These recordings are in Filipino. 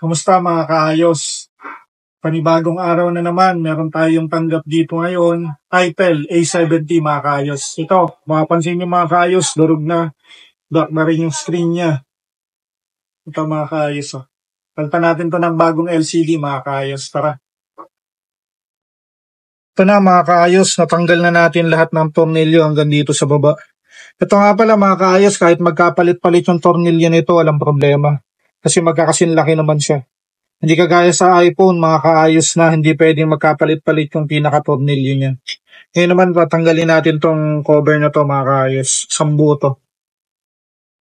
Kamusta mga kaayos? Panibagong araw na naman, meron tayong tanggap dito ngayon. Itel A70 mga kaayos. Ito, mapapansin nyo mga kaayos, durog na. Dark na rin yung screen niya. Ito mga kaayos. Oh. Palitan natin to ng bagong LCD mga kaayos. Tara. Ito na mga kaayos, natanggal na natin lahat ng tornilyo hanggang dito sa baba. Ito nga pala mga kaayos, kahit magkapalit-palit yung tornilyo nito, walang problema. Kasi magkakasinlaki naman siya. Hindi kagaya sa iPhone, mga kaayos na hindi pwedeng magkapalit-palit yung pinaka-tornilyo niya. Ngayon naman, tatanggalin natin tong cover na to mga kaayos. Sambu to.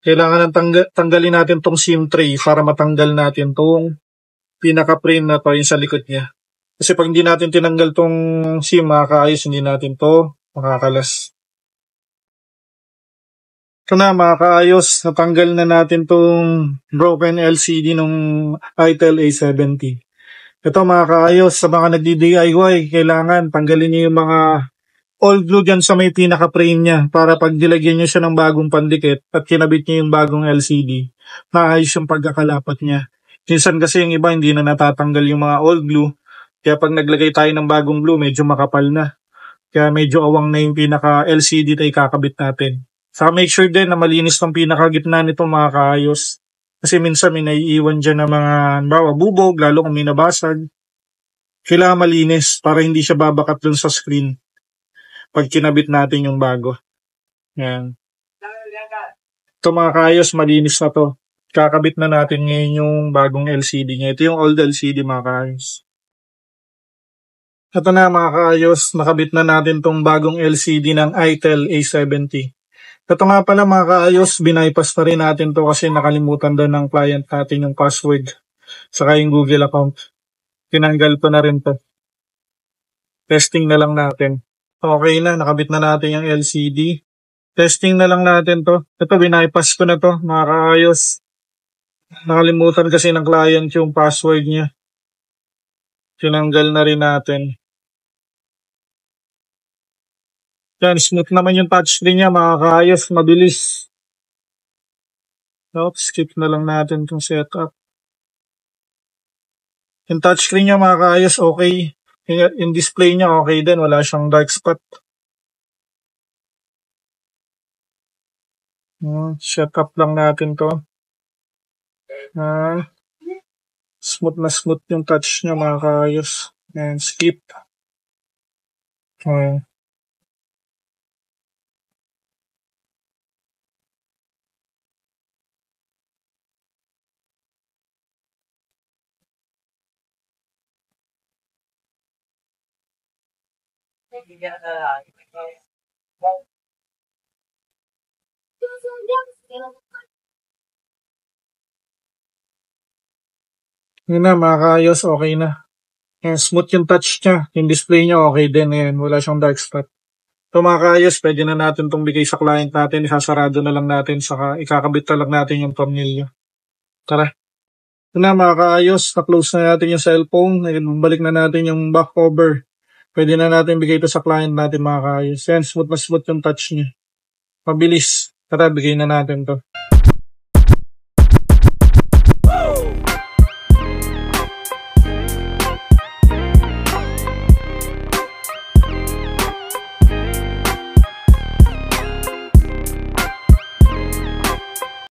Kailangan tanggalin natin tong SIM tray para matanggal natin tong pinaka-frame na to yung sa likod niya. Kasi pag hindi natin tinanggal tong SIM mga kaayos, hindi natin to makakalas. Ito na mga kaayos, natanggal na natin tong broken LCD nung Itel A70. Ito mga kaayos, sa mga nagdi-DIY, kailangan tanggalin niyo yung mga old glue dyan sa may pinaka-frame niya para pag dilagyan niyo siya ng bagong pandikit at kinabit niyo yung bagong LCD, maayos yung pagkakalapat niya. Minsan kasi yung iba hindi na natatanggal yung mga old glue, kaya pag naglagay tayo ng bagong glue, medyo makapal na. Kaya medyo awang na yung pinaka-LCD na ikakabit natin. Saka make sure din na malinis tong pinakagitna nito mga kaayos. Kasi minsan may naiiwan dyan ng mga bubog, lalo kung may nabasag. Kailangan malinis para hindi siya babakat dun sa screen pag kinabit natin yung bago. Yan. Ito mga kaayos, malinis na to. Kakabit na natin ngayon yung bagong LCD niya. Ito yung old LCD mga kaayos. Ito na mga kaayos, nakabit na natin tong bagong LCD ng Itel A70. Ito nga pala mga kaayos, binaypass na rin natin to kasi nakalimutan doon ng client natin yung password saka yung Google account. Tinanggal ko na rin to. Testing na lang natin. Okay na, nakabit na natin yung LCD. Testing na lang natin to. Ito, binaypass ko na to mga kaayos. Nakalimutan kasi ng client yung password niya. Tinanggal na rin natin. Yan, smooth naman yung touchscreen niya mga kaayos, mabilis. Oops, skip na lang natin itong setup. Yung touchscreen niya mga kaayos, okay. Yung display niya okay din, wala siyang dark spot. Setup lang natin to. Smooth na smooth yung touch niya mga kaayos. And skip. Okay. Yun na mga kaayos, okay na. And smooth yung touch niya. Yung display niya okay din. Ayan, wala siyang dark spot. So mga kaayos, pwede na natin itong bigay sa client natin. Isasarado na lang natin. Saka ikakabit na lang natin yung tornilyo. Tara. Yun na mga kaayos, na-close na natin yung cellphone. Balik na natin yung back cover. Pwede na natin bigay ito sa client natin mga kaayos. Yan, smooth na smooth yung touch niya. Mabilis. Tara, bigay na natin to.